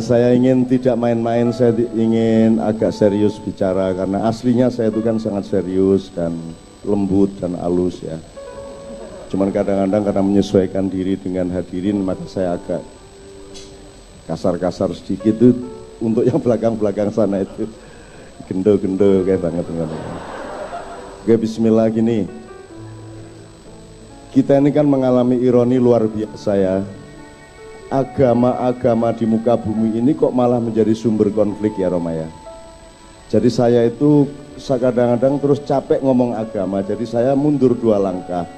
Saya ingin tidak main-main, saya ingin agak serius bicara karena aslinya saya itu kan sangat serius dan lembut dan halus ya. Cuman kadang-kadang karena menyesuaikan diri dengan hadirin maka saya agak kasar-kasar sedikit tuh untuk yang belakang-belakang sana itu gendo-gendo kayak banget. Oke, bismillah gini. Kita ini kan mengalami ironi luar biasa ya. Agama-agama di muka bumi ini kok malah menjadi sumber konflik ya Roma ya. Jadi saya itu kadang-kadang terus capek ngomong agama, jadi saya mundur 2 langkah.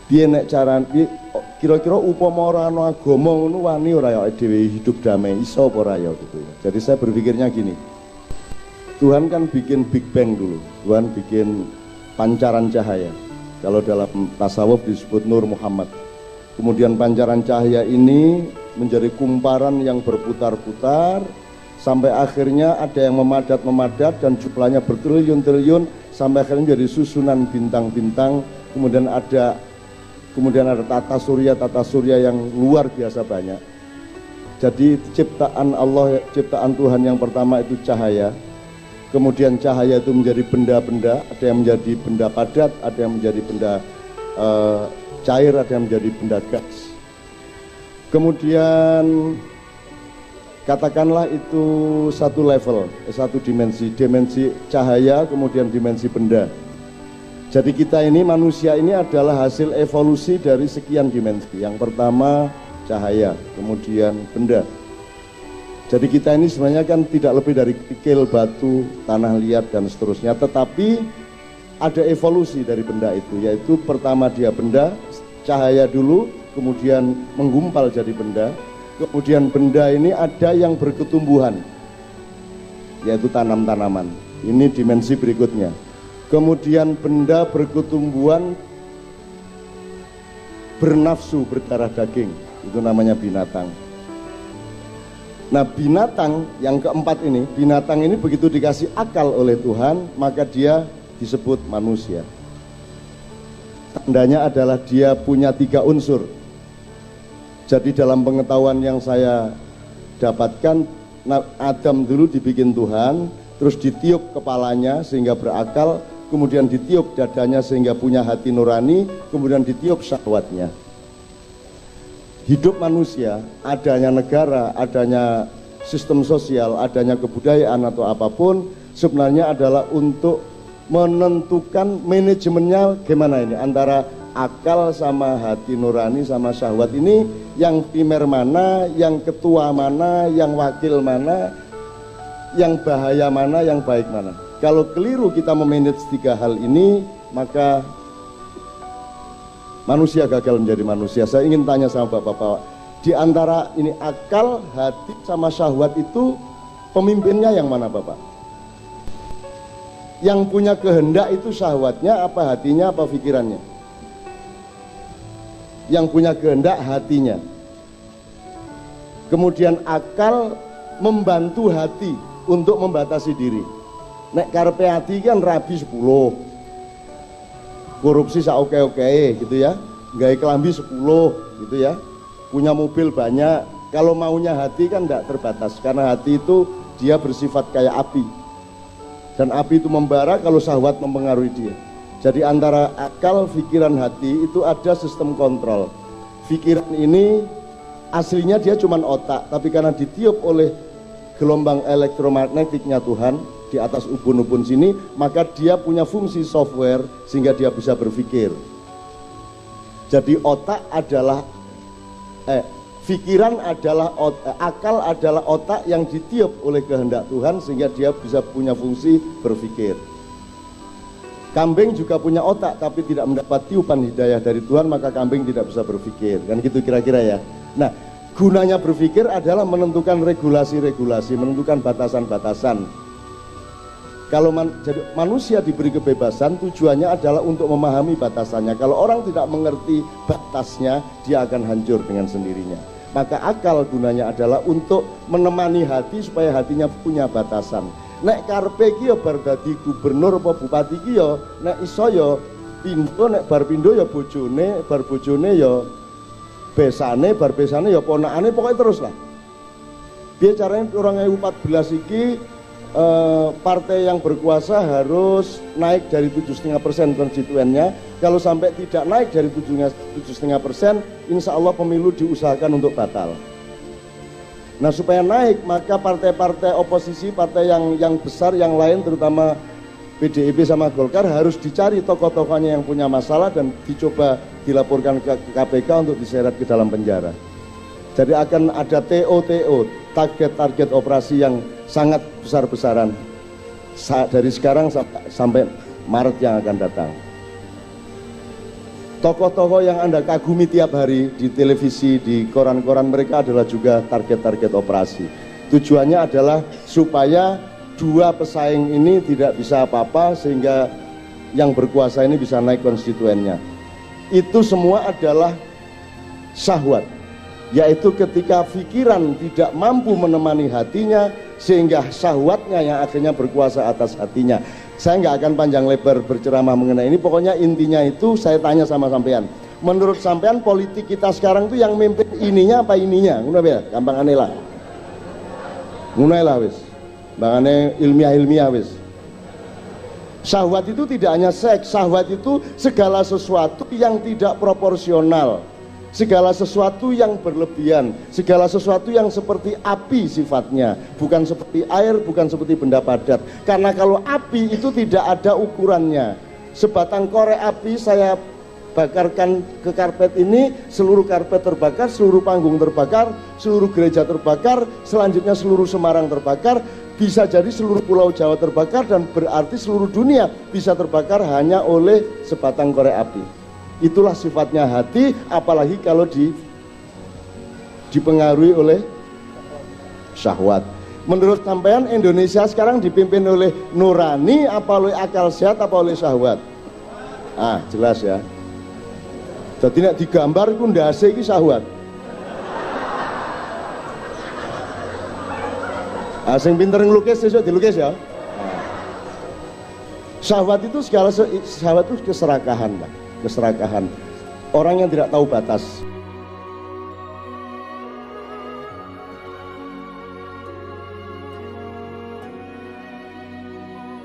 Piye nek cara kira-kira upama ora ana agama ngono wani ora ya dhewe hidup damai iso apa ora ya gitu ya. Jadi saya berpikirnya gini. Tuhan kan bikin Big Bang dulu. Tuhan bikin pancaran cahaya. Kalau dalam tasawuf disebut Nur Muhammad. Kemudian pancaran cahaya ini menjadi kumparan yang berputar-putar sampai akhirnya ada yang memadat dan jumlahnya bertriliun-triliun sampai akhirnya menjadi susunan bintang-bintang. Kemudian ada tata surya yang luar biasa banyak. Jadi ciptaan Allah, ciptaan Tuhan yang pertama itu cahaya. Kemudian cahaya itu menjadi benda-benda, ada yang menjadi benda padat, ada yang menjadi benda cair, ada yang menjadi benda gas. Kemudian katakanlah itu satu level, satu dimensi cahaya, kemudian dimensi benda. Jadi kita ini manusia ini adalah hasil evolusi dari sekian dimensi. Yang pertama cahaya, kemudian benda. Jadi kita ini sebenarnya kan tidak lebih dari kerikil, batu, tanah liat dan seterusnya, tetapi ada evolusi dari benda itu, yaitu pertama dia benda, cahaya dulu, kemudian menggumpal jadi benda, kemudian benda ini ada yang berketumbuhan, yaitu tanam-tanaman. Ini dimensi berikutnya. Kemudian benda berketumbuhan, bernafsu, berdarah daging, itu namanya binatang. Nah binatang yang keempat ini, binatang ini begitu dikasih akal oleh Tuhan, maka dia disebut manusia. Tandanya adalah dia punya 3 unsur. Jadi dalam pengetahuan yang saya dapatkan, Adam dulu dibikin Tuhan, terus ditiup kepalanya sehingga berakal, kemudian ditiup dadanya sehingga punya hati nurani, kemudian ditiup syahwatnya. Hidup manusia, adanya negara, adanya sistem sosial, adanya kebudayaan atau apapun, sebenarnya adalah untuk menentukan manajemennya gimana ini, antara akal sama hati nurani sama syahwat ini, yang primer mana, yang ketua mana, yang wakil mana, yang bahaya mana, yang baik mana. Kalau keliru kita memanage 3 hal ini, maka manusia gagal menjadi manusia. Saya ingin tanya sama bapak-bapak, di antara ini akal, hati sama syahwat itu pemimpinnya yang mana bapak? Yang punya kehendak itu syahwatnya apa hatinya apa pikirannya? Yang punya kehendak hatinya. Kemudian akal membantu hati untuk membatasi diri. Nek karepe hati kan rabi 10, korupsi saoke-oke gitu ya, gawe kelambi 10 gitu ya, punya mobil banyak. Kalau maunya hati kan tidak terbatas, karena hati itu dia bersifat kayak api. Dan api itu membara kalau syahwat mempengaruhi dia. Jadi antara akal, pikiran, hati itu ada sistem kontrol. Pikiran ini aslinya dia cuma otak, tapi karena ditiup oleh gelombang elektromagnetiknya Tuhan di atas ubun-ubun sini, maka dia punya fungsi software sehingga dia bisa berpikir. Jadi otak adalah pikiran adalah akal adalah otak yang ditiup oleh kehendak Tuhan sehingga dia bisa punya fungsi berpikir. Kambing juga punya otak tapi tidak mendapat tiupan hidayah dari Tuhan, maka kambing tidak bisa berpikir. Kan gitu kira-kira ya. Nah, gunanya berpikir adalah menentukan regulasi-regulasi, menentukan batasan-batasan. Kalau jadi manusia diberi kebebasan, tujuannya adalah untuk memahami batasannya. Kalau orang tidak mengerti batasnya, dia akan hancur dengan sendirinya. Maka akal gunanya adalah untuk menemani hati supaya hatinya punya batasan. Nek karepe iki ya bar dadi gubernur apa bupati iki ya nek iso ya pindho, nek bar pindho ya bojone, bar bojone ya besane bar besane ya ponakane pokoknya terus lah. Dia caranya 2014 iki partai yang berkuasa harus naik dari 7,5% konstituennya. Kalau sampai tidak naik dari 7,5%, insya Allah pemilu diusahakan untuk batal. Nah, supaya naik, maka partai-partai oposisi, partai yang besar, yang lain, terutama PDIP sama Golkar, harus dicari tokoh-tokohnya yang punya masalah dan dicoba dilaporkan ke KPK untuk diseret ke dalam penjara. Jadi akan ada TO, target-target operasi yang sangat besar-besaran dari sekarang sampai Maret yang akan datang. Tokoh-tokoh yang Anda kagumi tiap hari di televisi, di koran-koran, mereka adalah juga target-target operasi. Tujuannya adalah supaya dua pesaing ini tidak bisa apa-apa sehingga yang berkuasa ini bisa naik konstituennya. Itu semua adalah syahwat, yaitu ketika pikiran tidak mampu menemani hatinya sehingga syahwatnya yang akhirnya berkuasa atas hatinya. Saya nggak akan panjang lebar berceramah mengenai ini, pokoknya intinya itu saya tanya sama sampean. Menurut sampean politik kita sekarang tuh yang mimpin ininya apa ininya? Ngono ya, gampang aneh lah. Ngono lah wis. Bangane ilmiah wis. Syahwat itu tidak hanya seks, syahwat itu segala sesuatu yang tidak proporsional. Segala sesuatu yang berlebihan, segala sesuatu yang seperti api sifatnya, bukan seperti air, bukan seperti benda padat. Karena kalau api itu tidak ada ukurannya. Sebatang korek api saya bakarkan ke karpet ini, seluruh karpet terbakar, seluruh panggung terbakar, seluruh gereja terbakar, selanjutnya seluruh Semarang terbakar, bisa jadi seluruh pulau Jawa terbakar, dan berarti seluruh dunia bisa terbakar hanya oleh sebatang korek api. Itulah sifatnya hati, apalagi kalau dipengaruhi oleh syahwat. Menurut sampean Indonesia sekarang dipimpin oleh nurani apa oleh akal sehat apa oleh syahwat? Ah, jelas ya. Jadi nek digambar iku ndase iki syahwat. Sing pinter ngelukis sesuk dilukis ya. Syahwat itu syahwat itu keserakahan, Pak. Keserakahan, orang yang tidak tahu batas.